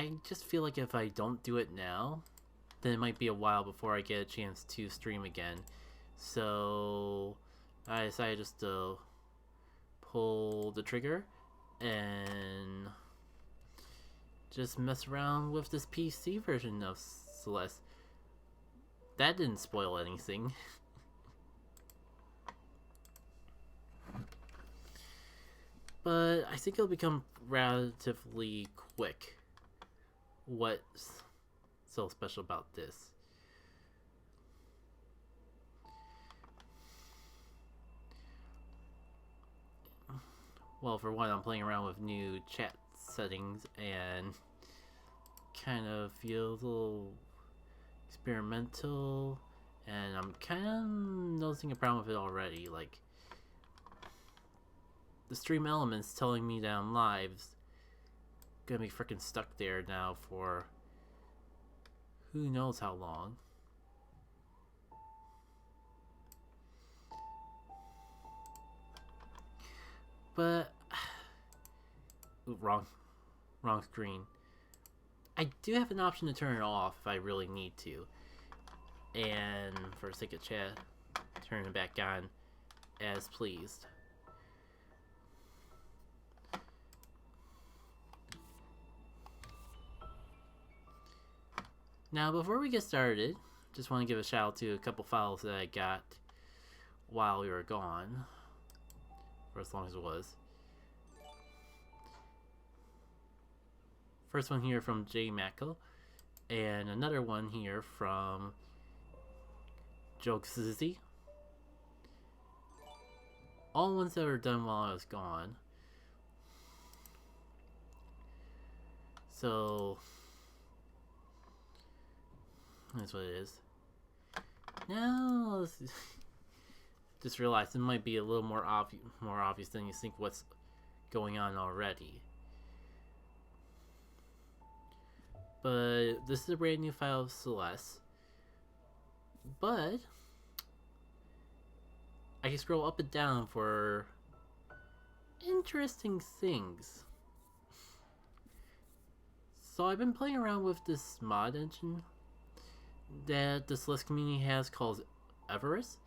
I just feel like if I don't do it now, then it might be a while before I get a chance to stream again. So I decided just to pull the trigger and just mess around with this PC version of Celeste. That didn't spoil anything. But I think it'll become relatively quick. What's so special about this? Well, for one, I'm playing around with new chat settings and kind of feels a little experimental, and I'm kind of noticing a problem with it already. Like, the stream elements telling me that I'm live gonna be freaking stuck there now for who knows how long. But ooh, wrong screen. I do have an option to turn it off if I really need to, and for the sake of chat, turn it back on as pleased. Now, before we get started, just want to give a shout out to a couple files that I got while we were gone, for as long as it was. First one here from J Mackel, and another one here from Jokesizzy. All ones that were done while I was gone. So that's what it is. Now, just realized it might be a little more obvious than you think what's going on already. But this is a brand new file of Celeste. But I can scroll up and down for interesting things. So I've been playing around with this mod engine that the Celeste community has called Everest.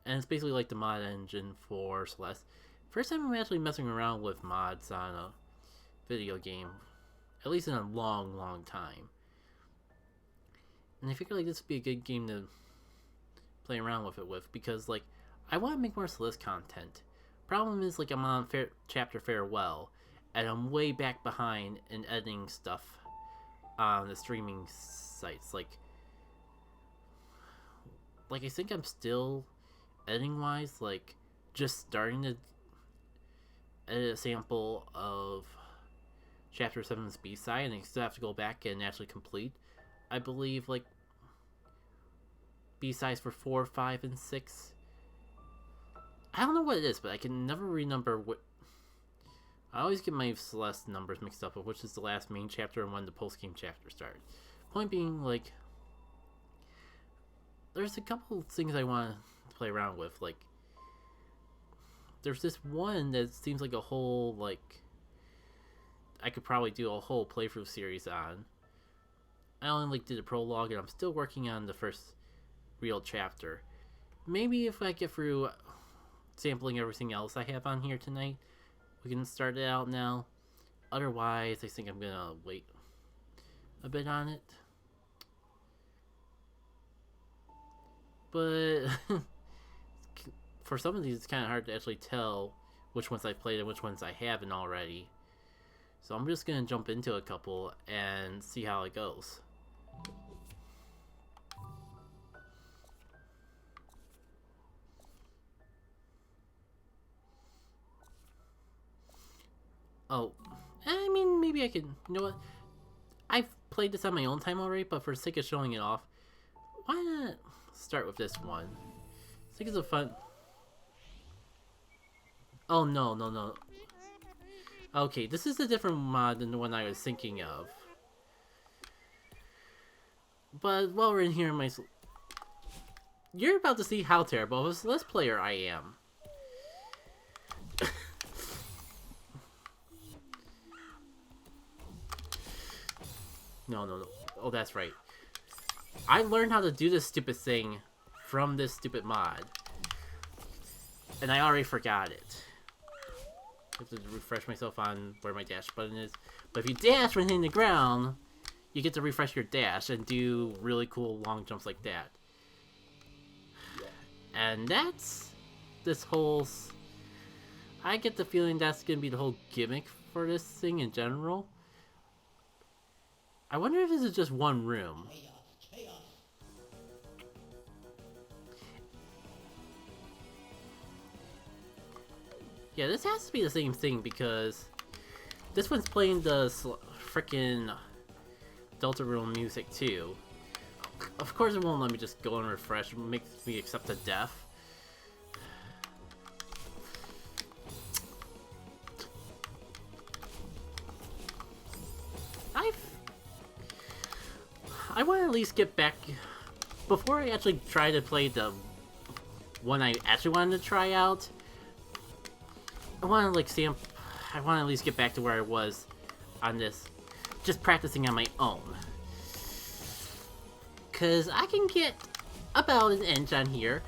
And it's basically like the mod engine for Celeste. First time I'm actually messing around with mods on a video game, at least in a long time. And I figure like this would be a good game to play around with it with, because like I want to make more Celeste content. Problem is, like, I'm on chapter farewell, and I'm way back behind in editing stuff on the streaming sites. Like I think I'm still editing wise, like, just starting to edit a sample of chapter 7's B-side, and I still have to go back and actually complete, I believe, like, B-sides for 4, 5, and 6. I don't know what it is, but I can never remember what. I always get my Celeste numbers mixed up with which is the last main chapter and when the post-game chapter starts. Point being, like, there's a couple of things I want to play around with. Like, there's this one that seems like a whole, like, I could probably do a whole playthrough series on. I only, like, did a prologue, and I'm still working on the first real chapter. Maybe if I get through sampling everything else I have on here tonight, we can start it out now. Otherwise, I think I'm gonna wait a bit on it. But for some of these, it's kind of hard to actually tell which ones I've played and which ones I haven't already. So I'm just gonna jump into a couple and see how it goes. Oh, I mean, maybe I could, you know what? I've played this on my own time already, but for the sake of showing it off, why not start with this one? I think it's a fun. Oh, no. Okay, this is a different mod than the one I was thinking of. But while we're in here, you're about to see how terrible of a Celeste player I am. No. Oh, that's right. I learned how to do this stupid thing from this stupid mod. And I already forgot it. I have to refresh myself on where my dash button is. But if you dash when hitting the ground, you get to refresh your dash and do really cool long jumps like that. And that's this whole... I get the feeling that's going to be the whole gimmick for this thing in general. I wonder if this is just one room. Yeah, this has to be the same thing because this one's playing the frickin' Deltarune music too. Of course it won't let me just go and refresh. It makes me accept a death. I want to at least get back... Before I actually try to play the one I actually wanted to try out, I want to like see... I want to at least get back to where I was on this. Just practicing on my own. Because I can get about an inch on here.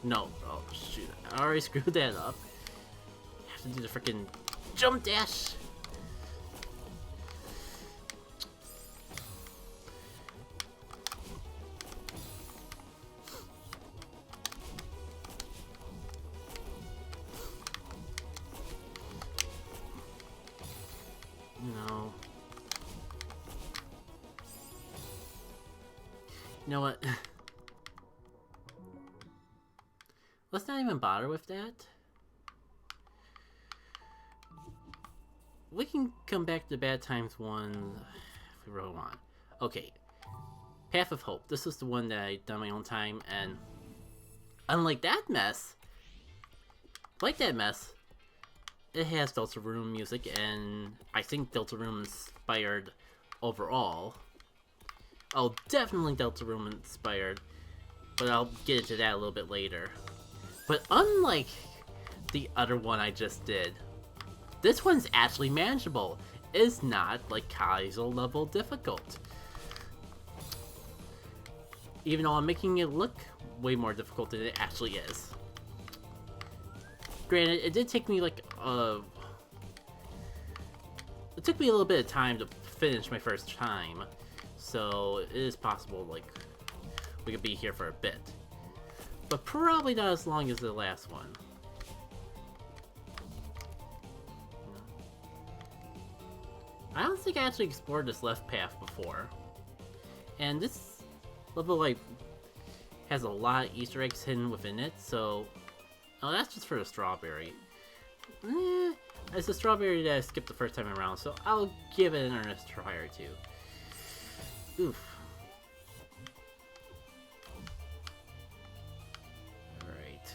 No. Oh, shoot. I already screwed that up. I have to do the freaking jump dash. No. You know what? Let's not even bother with that. We can come back to Bad Times 1 if we really want. Okay. Path of Hope. This is the one that I done my own time, and unlike that mess, it has Deltarune music, and I think Deltarune inspired overall. Oh, definitely Deltarune inspired, but I'll get into that a little bit later. But unlike the other one I just did, this one's actually manageable. It's not like Kaizo level difficult. Even though I'm making it look way more difficult than it actually is. Granted, it did take me like it took me a little bit of time to finish my first time, so it is possible like we could be here for a bit, but probably not as long as the last one. I don't think I actually explored this left path before, and this level like has a lot of Easter eggs hidden within it, so... Oh, that's just for the strawberry. It's a strawberry that I skipped the first time around, so I'll give it an earnest try or two. Oof. Alright.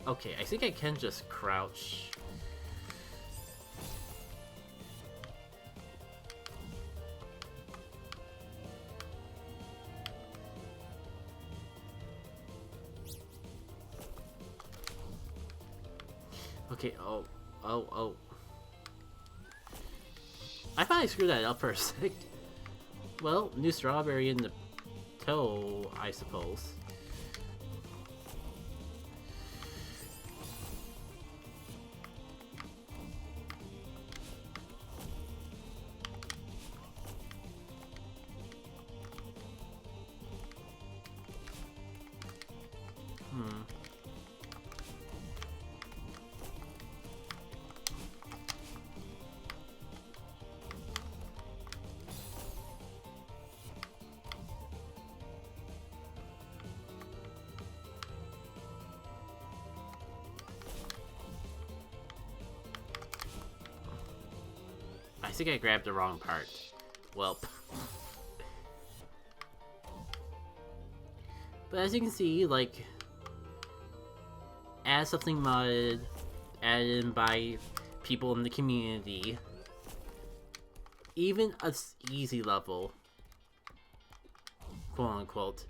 Okay, I think I can just crouch. Okay, oh. I thought I screwed that up for a sec. Well, new strawberry in the toe, I suppose. I think I grabbed the wrong part. Welp. But as you can see, like, as something modded, added in by people in the community, even a easy level, quote unquote,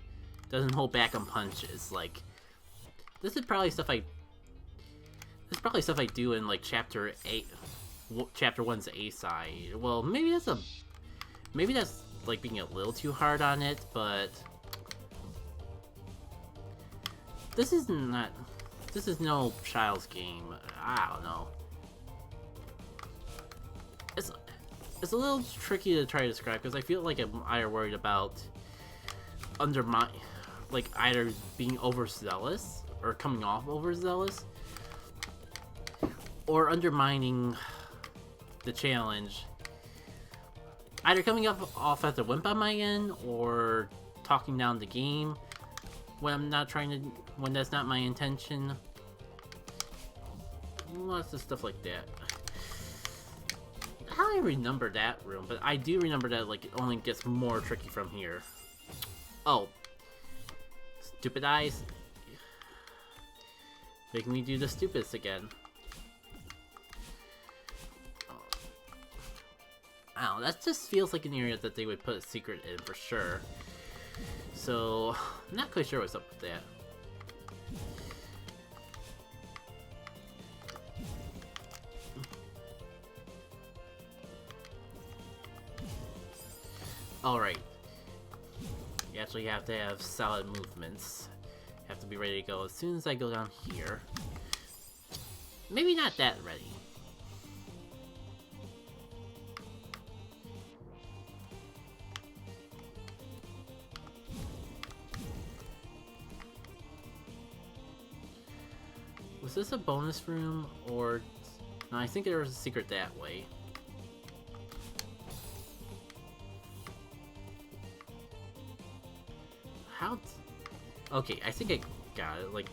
doesn't hold back on punches. Like, this is probably stuff It's probably stuff I do in like chapter 1's A side. Well, maybe that's like being a little too hard on it, but this is no child's game. I don't know. It's a little tricky to try to describe because I feel like I'm either worried about either being overzealous or coming off overzealous, or undermining the challenge. Either coming off as a wimp on my end, or talking down the game when that's not my intention. Lots of stuff like that. I don't remember that room, but I do remember that like it only gets more tricky from here. Oh. Stupid eyes. Making me do the stupidest again. I don't know, that just feels like an area that they would put a secret in for sure. So, I'm not quite sure what's up with that. Alright. You actually have to have solid movements. You have to be ready to go as soon as I go down here. Maybe not that ready. Was this a bonus room, or... No, I think there was a secret that way. How... Okay, I think I got it. Like,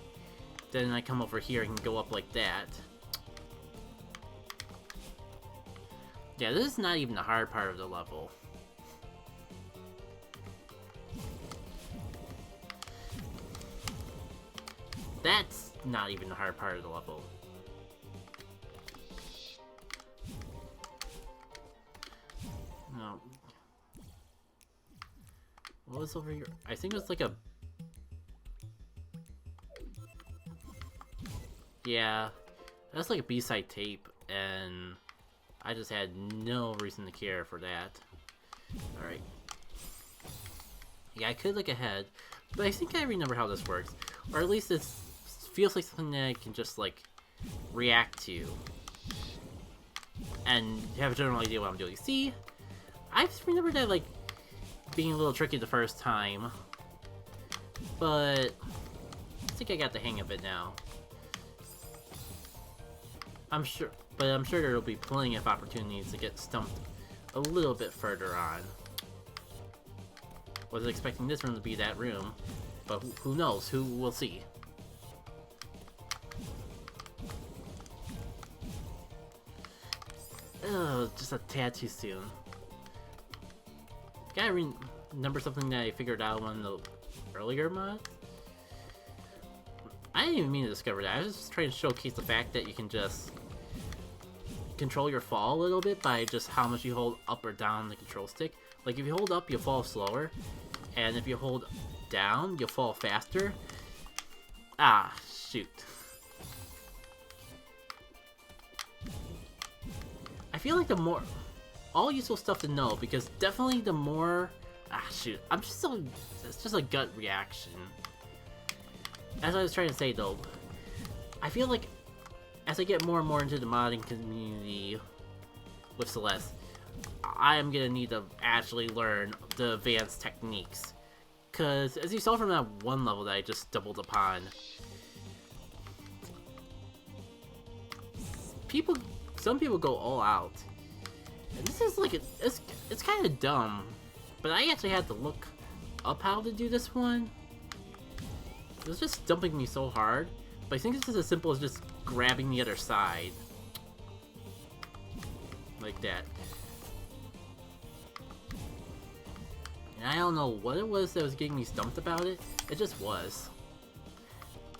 then I come over here and go up like that. Yeah, this is not even the hard part of the level. That's not even the hard part of the level. No. What was over here? I think it was like a... Yeah, that's like a B-side tape, and I just had no reason to care for that. Alright. Yeah, I could look ahead, but I think I remember how this works. Or at least it feels like something that I can just, like, react to. And have a general idea what I'm doing. See? I just remember that, like, being a little tricky the first time. But I think I got the hang of it now. I'm sure there'll be plenty of opportunities to get stumped a little bit further on. Wasn't expecting this room to be that room, but who knows? Who will see? Ugh, just a tad too soon. Gotta remember something that I figured out on the earlier mod. I didn't even mean to discover that. I was just trying to showcase the fact that you can just control your fall a little bit by just how much you hold up or down the control stick. Like if you hold up, you'll fall slower, and if you hold down, you'll fall faster. Ah, shoot. I feel like the more... all useful stuff to know, because definitely the more... Ah, shoot. It's just a gut reaction. As I was trying to say, though, I feel like as I get more and more into the modding community with Celeste, I am gonna need to actually learn the advanced techniques. Because, as you saw from that one level that I just stumbled upon, some people go all out. And this is like, it's kind of dumb, but I actually had to look up how to do this one. It was just dumping me so hard, but I think this is as simple as just grabbing the other side. Like that. And I don't know what it was that was getting me stumped about it. It just was.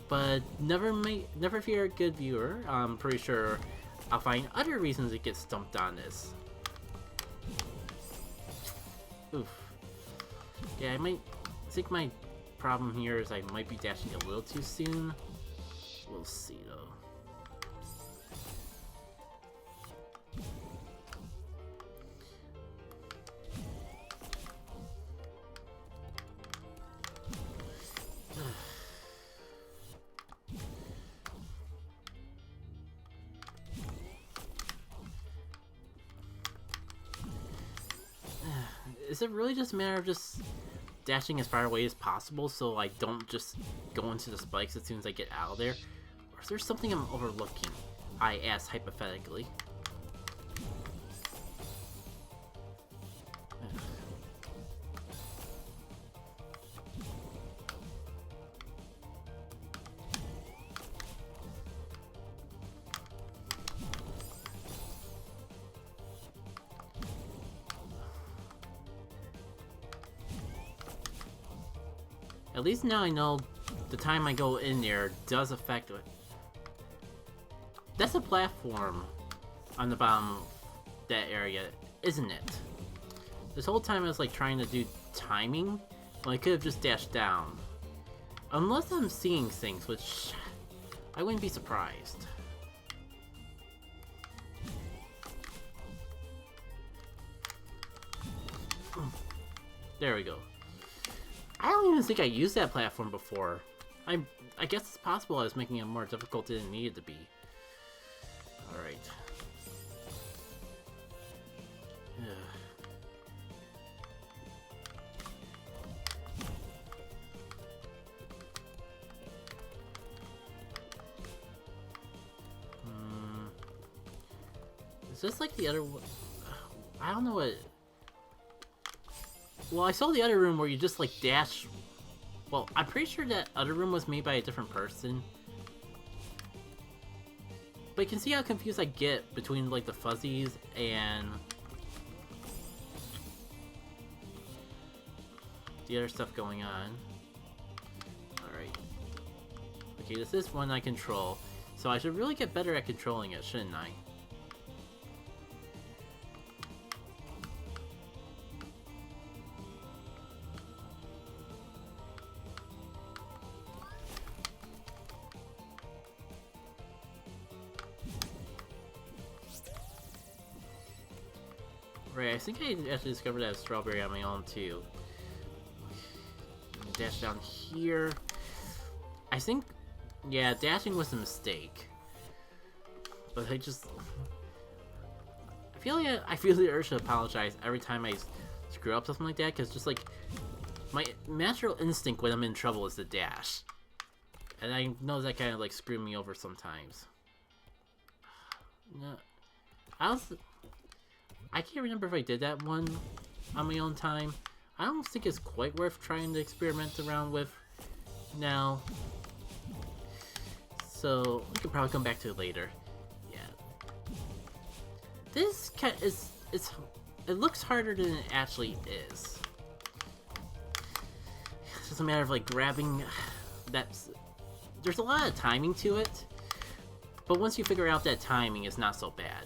But never fear, good viewer. I'm pretty sure I'll find other reasons to get stumped on this. Oof. Yeah, I think my problem here is I might be dashing a little too soon. We'll see though. Is it really just a matter of just dashing as far away as possible so I don't just go into the spikes as soon as I get out of there? Or is there something I'm overlooking? I ask hypothetically. At least now I know the time I go in there does affect it. That's a platform on the bottom of that area, isn't it? This whole time I was like trying to do timing when I could have just dashed down. Unless I'm seeing things, which I wouldn't be surprised. There we go. I don't even think I used that platform before. I guess it's possible I was making it more difficult than it needed to be. Alright. Is this like the other one? I don't know what... Well, I saw the other room where you just like dash. Well, I'm pretty sure that other room was made by a different person. But you can see how confused I get between like the fuzzies and the other stuff going on. Alright. Okay, this is one I control. So I should really get better at controlling it, shouldn't I? Right, I think I actually discovered that strawberry on my own too. Dash down here. I think, yeah, dashing was a mistake. But I feel the urge to apologize every time I screw up something like that, because just like my natural instinct when I'm in trouble is to dash, and I know that kind of like screwed me over sometimes. No, I can't remember if I did that one on my own time. I don't think it's quite worth trying to experiment around with now. So we could probably come back to it later. Yeah. This it looks harder than it actually is. It's just a matter of like grabbing there's a lot of timing to it, but once you figure out that timing, it's not so bad.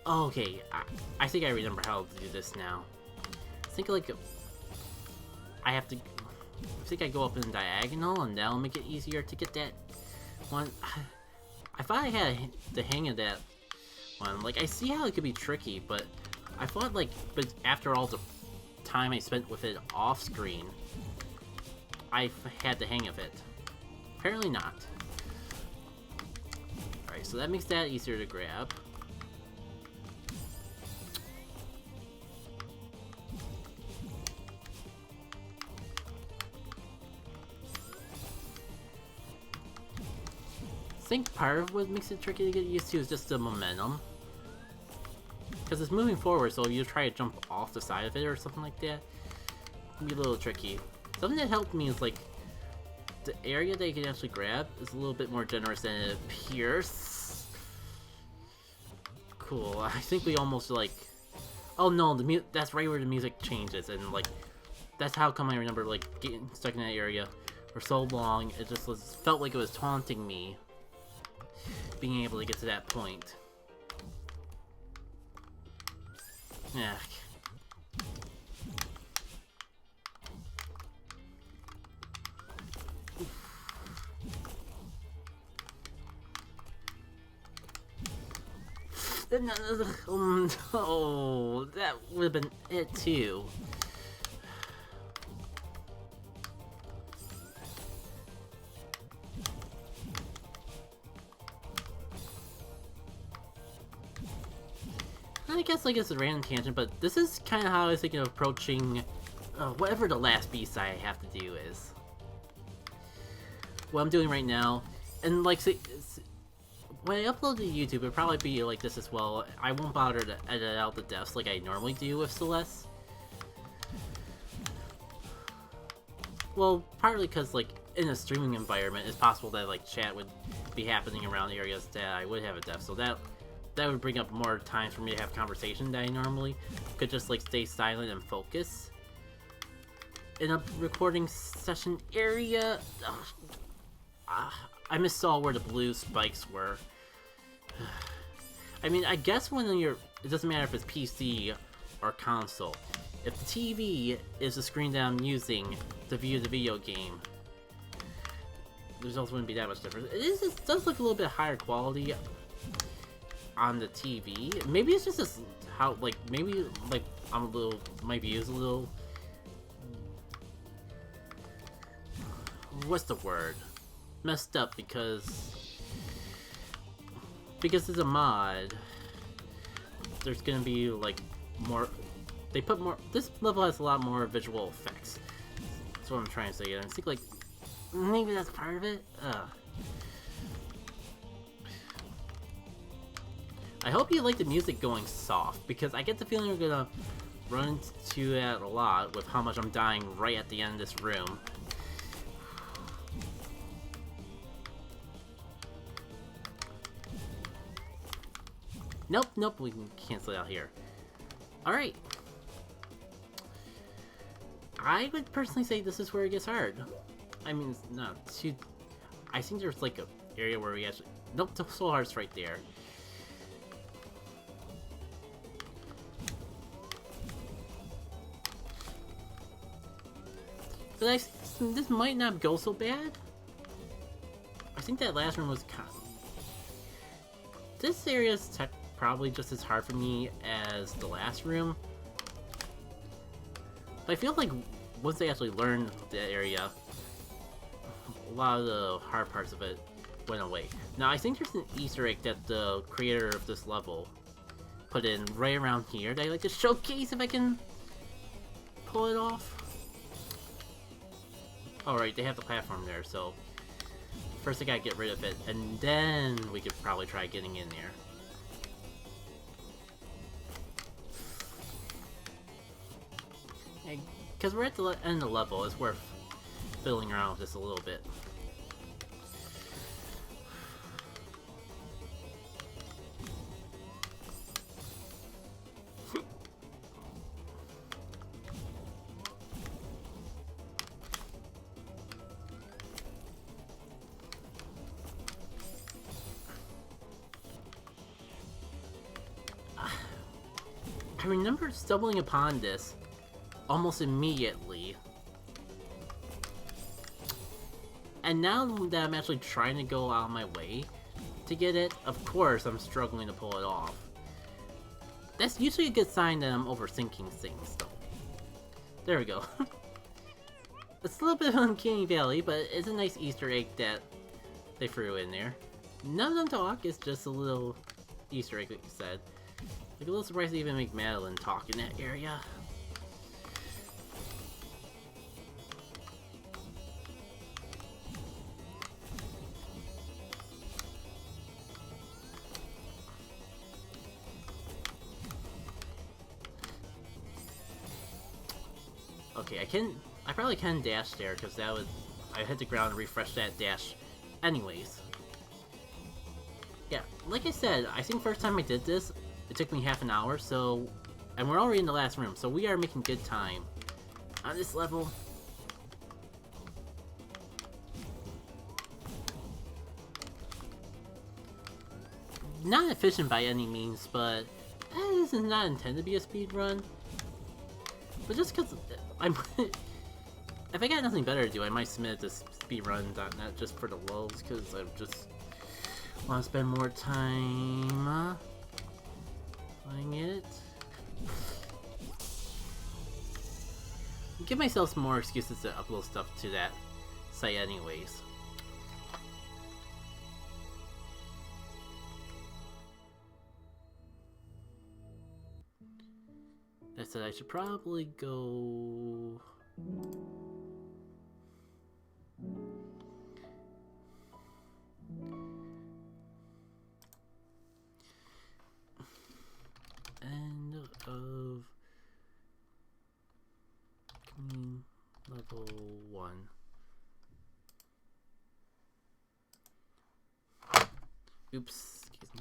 Okay, I think I remember how to do this now. I think like I think I go up in diagonal and that'll make it easier to get that one. I thought I had the hang of that one. Like, I see how it could be tricky, but I thought but after all the time I spent with it off screen, I had the hang of it. Apparently not. Alright, so that makes that easier to grab. I think part of what makes it tricky to get used to is just the momentum. Because it's moving forward, so if you try to jump off the side of it or something like that, it can be a little tricky. Something that helped me is like, the area that you can actually grab is a little bit more generous than it appears. cool. I think we almost like... Oh no, that's right where the music changes, and like, that's how come I remember like getting stuck in that area for so long. It just felt like it was taunting me, being able to get to that point. Yeah. Oh, that would have been it too. I guess like it's a random tangent, but this is kind of how I was thinking of approaching whatever the last beast I have to do is. What I'm doing right now, and like when I upload to YouTube, it'll probably be like this as well. I won't bother to edit out the deaths like I normally do with Celeste. Well, partly because like in a streaming environment, it's possible that like chat would be happening around areas that I would have a death, so that would bring up more times for me to have conversation that I normally could just like stay silent and focus. In a recording session area, I missaw where the blue spikes were. I mean, I guess when it doesn't matter if it's PC or console. If the TV is the screen that I'm using to view the video game, the results wouldn't be that much different. It does look a little bit higher quality on the TV. Maybe it's just this, how, like, maybe, like, I'm a little, my view is a little, what's the word? Messed up because it's a mod. There's gonna be like more. They put more. This level has a lot more visual effects. That's what I'm trying to say. And I think like maybe that's part of it. I hope you like the music going soft, because I get the feeling we're gonna run into that a lot with how much I'm dying right at the end of this room. Nope, we can cancel it out here. Alright. I would personally say this is where it gets hard. I mean, not too... I think there's like a area where we actually... Nope, the soul heart's right there. But this might not go so bad. I think that last room was kind of... This area is probably just as hard for me as the last room. But I feel like once they actually learned that area, a lot of the hard parts of it went away. Now I think there's an Easter egg that the creator of this level put in right around here that I like to showcase if I can pull it off. Alright, they have the platform there, so first I gotta get rid of it, and then we could probably try getting in there. Because we're at the end of the level, it's worth fiddling around with this a little bit. I remember stumbling upon this almost immediately. And now that I'm actually trying to go out of my way to get it, of course I'm struggling to pull it off. That's usually a good sign that I'm overthinking things, though. There we go. It's a little bit of Uncanny Valley, but it's a nice Easter egg that they threw in there. None of them talk, it's just a little Easter egg, like you said. Like, a little surprised to even make Madeline talk in that area. Okay, I probably can dash there, because that would, I hit the ground and refresh that dash anyways. Yeah, like I said, I think first time I did this, It took me half an hour, so... And we're already in the last room, so we are making good time on this level. Not efficient by any means, but this is not intended to be a speed run. But just because I'm... If I got nothing better to do, I might submit to speedrun.net just for the lulz, because I just want to spend more time playing it. Give myself some more excuses to upload stuff to that site anyways. That said, I should probably go... End of level 1. Oops, excuse me.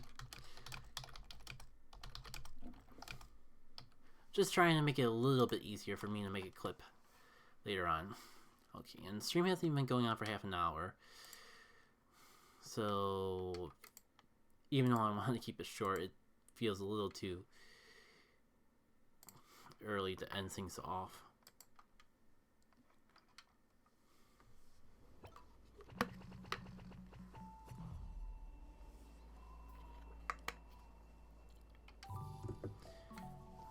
Just trying to make it a little bit easier for me to make a clip later on. Okay, and the stream hasn't even been going on for half an hour. So, even though I want to keep it short, it feels a little too early to end things off.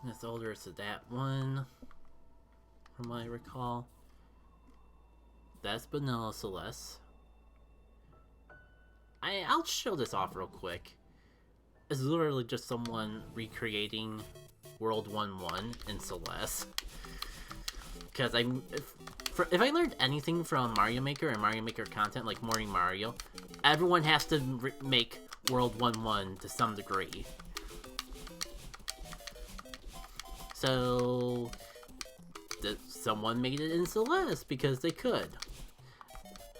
That's older to that one, from what I recall. That's Vanilla Celeste. I'll show this off real quick. It's literally just someone recreating World 1-1 in Celeste. Because if I learned anything from Mario Maker and Mario Maker content like Morning Mario, everyone has to make World 1-1 to some degree. So, someone made it in Celeste because they could.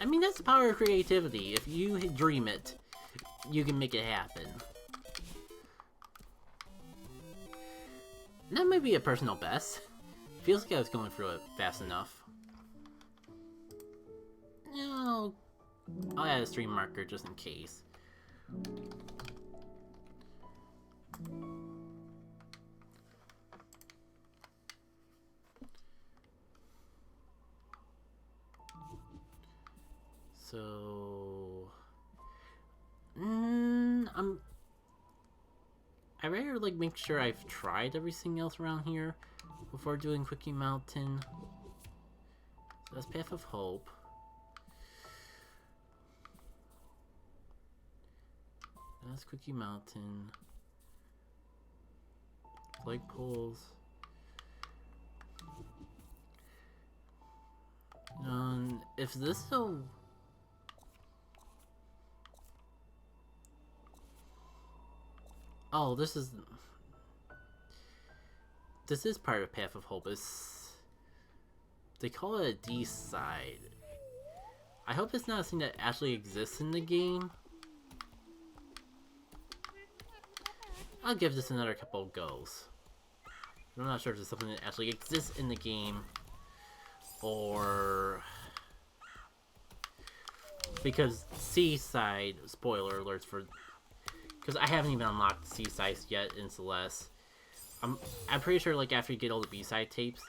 I mean, that's the power of creativity. If you dream it, you can make it happen. That might be a personal best. Feels like I was going through it fast enough. No, I'll add a stream marker just in case. So, I rather like make sure I've tried everything else around here before doing Quickie Mountain. So that's Path of Hope. That's Quickie Mountain. Flagpoles. If this so... Oh, this is part of Path of Hope. They call it a D-side. I hope it's not a thing that actually exists in the game. I'll give this another couple of goes. I'm not sure if it's something that actually exists in the game, or because Seaside, spoiler alerts for, because I haven't even unlocked Seaside yet in Celeste. I'm pretty sure like after you get all the B-side tapes,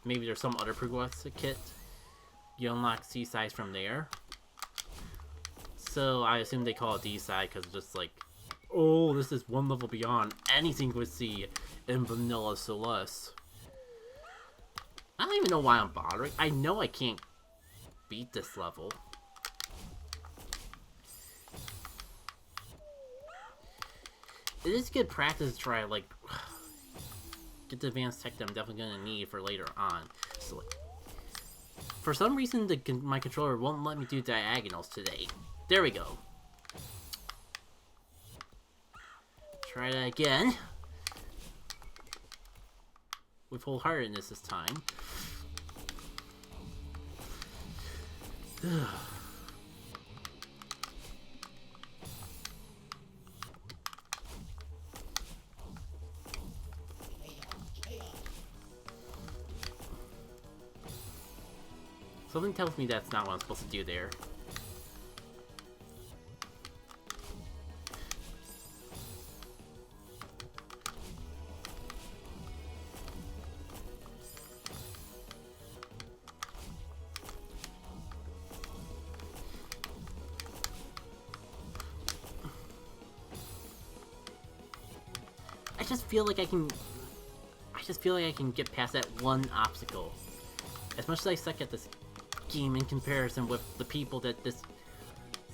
maybe there's some other prerequisite kit, you unlock Seaside from there. So I assume they call it D-side because it's just like, oh, this is one level beyond anything we see in Vanilla Celeste. I don't even know why I'm bothering. I know I can't beat this level. It is good practice to try, like, get the advanced tech that I'm definitely going to need for later on. So, like, for some reason, my controller won't let me do diagonals today. There we go. Try that again. With wholeheartedness this time. Something tells me that's not what I'm supposed to do there. I just feel like I can get past that one obstacle. As much as I suck at this game in comparison with the people that this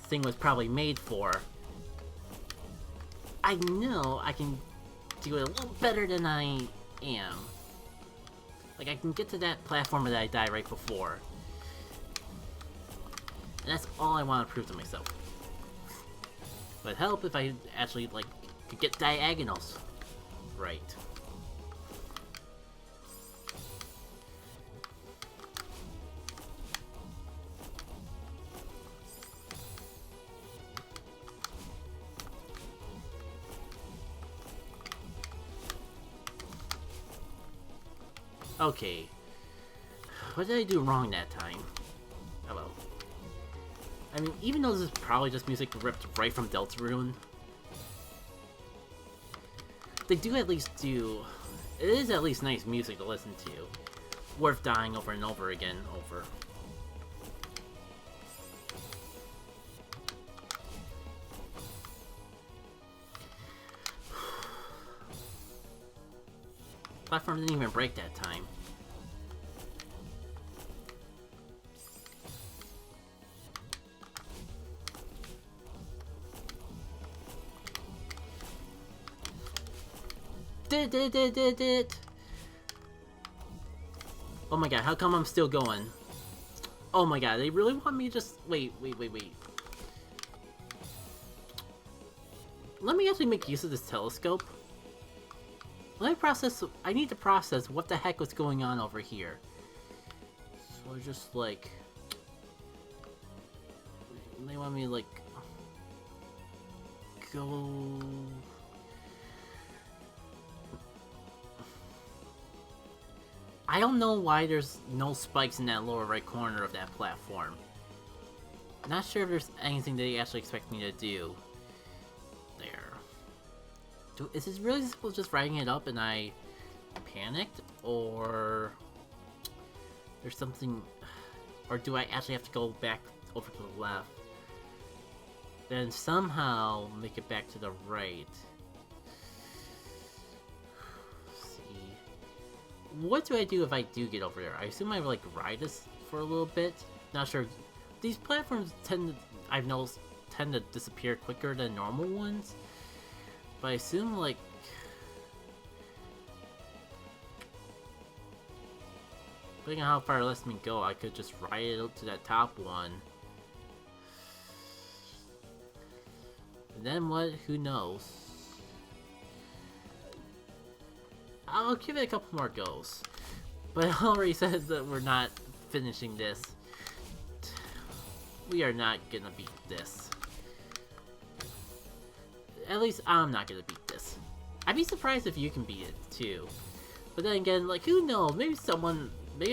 thing was probably made for, I know I can do it a little better than I am. Like, I can get to that platformer that I died right before. And that's all I want to prove to myself. But help if I actually, like, could get diagonals right. Okay. What did I do wrong that time? Hello. I mean, even though this is probably just music ripped right from Deltarune, they do at least do... It is at least nice music to listen to. Worth dying over and over again over. Platform didn't even break that time. Did. Oh my god, how come I'm still going? Oh my god, they really want me to just... Wait. Let me actually make use of this telescope. Let me process... I need to process what the heck was going on over here. So I just, like... They want me to, like... Go... I don't know why there's no spikes in that lower right corner of that platform. Not sure if there's anything they actually expect me to do. There. Is this really simple just writing it up and I panicked? Or... There's something... Or do I actually have to go back over to the left? Then somehow make it back to the right. What do I do if I do get over there? I assume I like ride this for a little bit. Not sure. These platforms I've noticed, tend to disappear quicker than normal ones. But I assume like... Depending on how far it lets me go, I could just ride it up to that top one. And then what? Who knows? I'll give it a couple more goes. But it already says that we're not finishing this. We are not gonna beat this. At least I'm not gonna beat this. I'd be surprised if you can beat it too. But then again, like, who knows? Maybe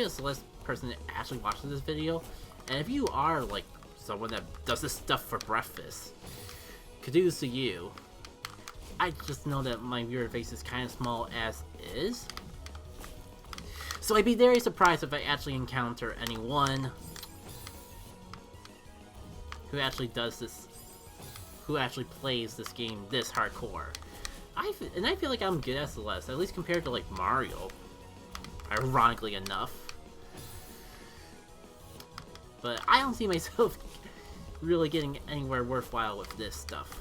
a Celeste person actually watches this video. And if you are like someone that does this stuff for breakfast, kudos to you. I just know that my viewer base is kind of small as is. So I'd be very surprised if I actually encounter anyone who actually does this, who actually plays this game this hardcore. And I feel like I'm good at Celeste, at least compared to like Mario, ironically enough. But I don't see myself really getting anywhere worthwhile with this stuff.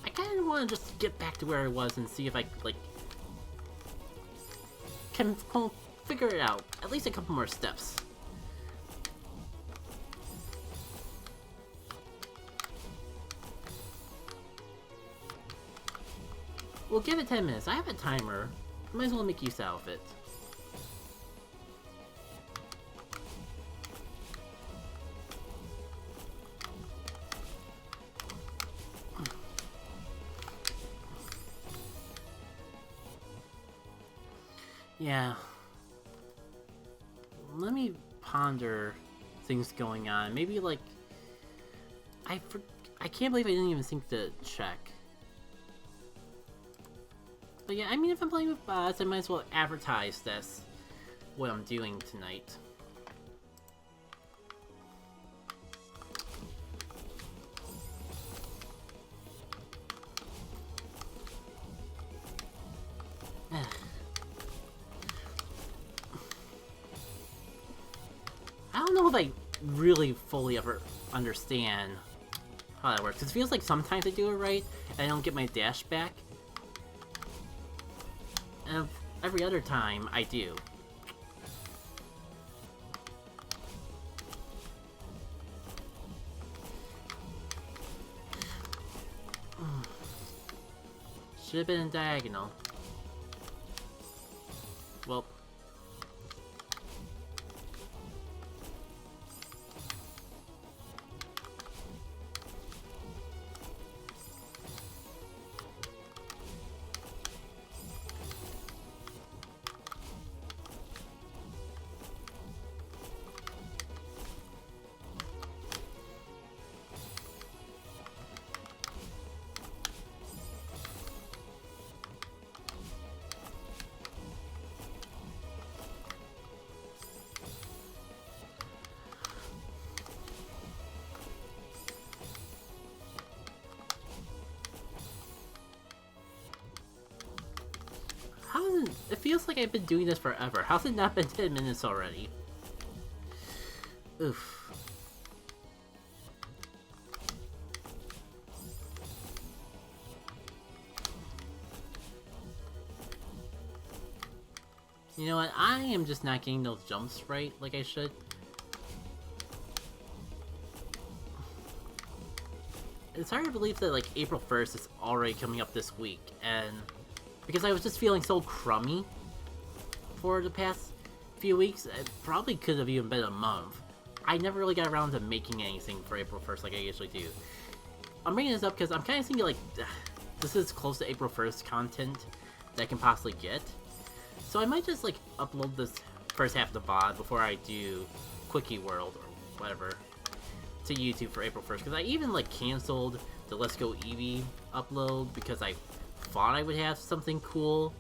I kind of want to just get back to where I was and see if I, like, can figure it out. At least a couple more steps. We'll give it 10 minutes. I have a timer. Might as well make use out of it. Yeah. let me ponder things going on. Maybe like I can't believe I didn't even think to check. But yeah, I mean, if I'm playing with bots, I might as well advertise that's what I'm doing tonight. I don't know if I really fully ever understand how that works. It feels like sometimes I do it right, and I don't get my dash back. And every other time, I do. Should have been in diagonal. Well. It feels like I've been doing this forever. How's it not been 10 minutes already? Oof. You know what? I am just not getting those jumps right like I should. It's hard to believe that like April 1st is already coming up this week, and because I was just feeling so crummy for the past few weeks, it probably could have even been a month. I never really got around to making anything for April 1st like I usually do. I'm bringing this up because I'm kind of thinking like, this is close to April 1st content that I can possibly get. So I might just like upload this first half of the VOD before I do Quickie World or whatever to YouTube for April 1st. Because I even like canceled the Let's Go Eevee upload because I thought I would have something cool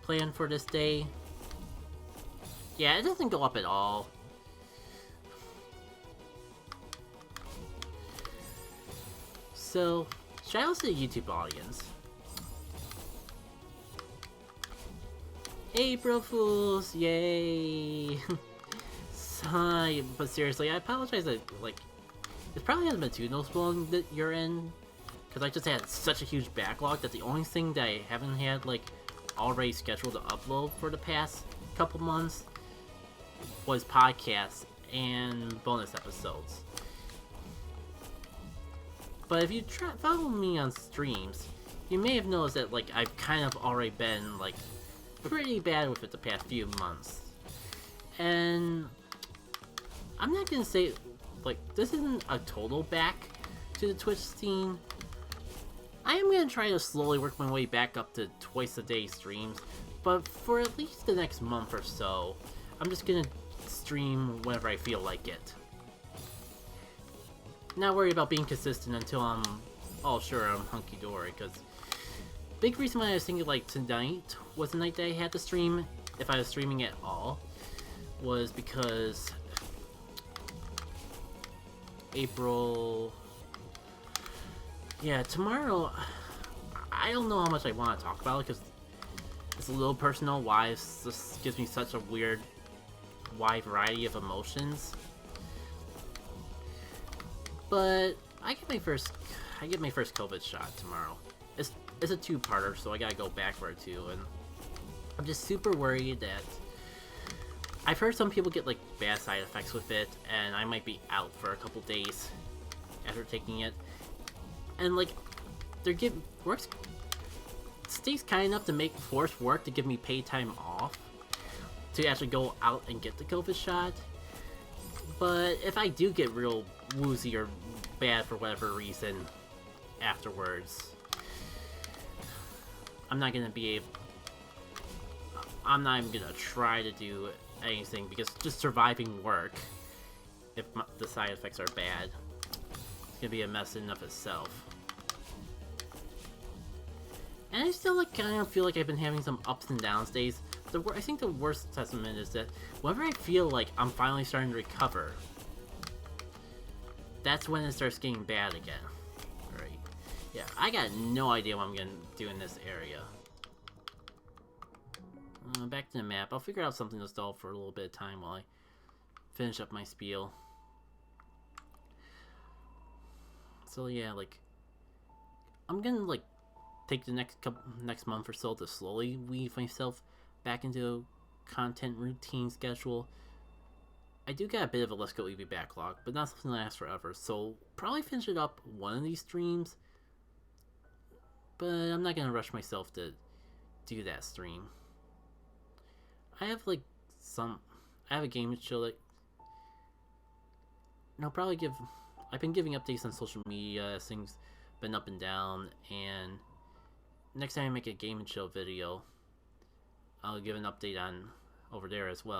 planned for this day. Yeah, it doesn't go up at all. So, shout out to the YouTube audience. April Fools, yay! Sigh, but seriously, I apologize that, like, it probably hasn't been too noticeable that you're in, because I just had such a huge backlog that the only thing that I haven't had, like, already scheduled to upload for the past couple months was podcasts and bonus episodes. But if you follow me on streams, you may have noticed that, like, I've kind of already been, like, pretty bad with it the past few months. And I'm not gonna say, like, this isn't a total back to the Twitch scene. I am gonna try to slowly work my way back up to twice a day streams, but for at least the next month or so, I'm just gonna stream whenever I feel like it. Not worried about being consistent until I'm all sure I'm hunky-dory, because big reason why I was thinking like tonight was the night that I had to stream, if I was streaming at all, was because April... Yeah, tomorrow, I don't know how much I want to talk about it, because it's a little personal why this gives me such a weird, wide variety of emotions. But I get my first COVID shot tomorrow. It's a two-parter, so I gotta go back for it too, and I'm just super worried that I've heard some people get like bad side effects with it, and I might be out for a couple days after taking it. And like, works stays kind enough to make force work to give me paid time off to actually go out and get the COVID shot. But if I do get real woozy or bad for whatever reason afterwards, I'm not even gonna try to do anything, because just surviving work, if the side effects are bad, it's gonna be a mess in and of itself. And I still like kind of feel like I've been having some ups and downs days. I think the worst testament is that whenever I feel like I'm finally starting to recover, that's when it starts getting bad again. Right? Yeah, I got no idea what I'm gonna do in this area. Back to the map. I'll figure out something to stall for a little bit of time while I finish up my spiel. So yeah, like, I'm gonna like take the next month or so to slowly weave myself back into a content routine schedule. I do got a bit of a Let's Go Eevee backlog, but not something that lasts forever, so probably finish it up one of these streams, but I'm not gonna rush myself to do that stream. I have like I have a game to chill, like, and I'll probably I've been giving updates on social media as things been up and down, and next time I make a game and chill video, I'll give an update on over there as well.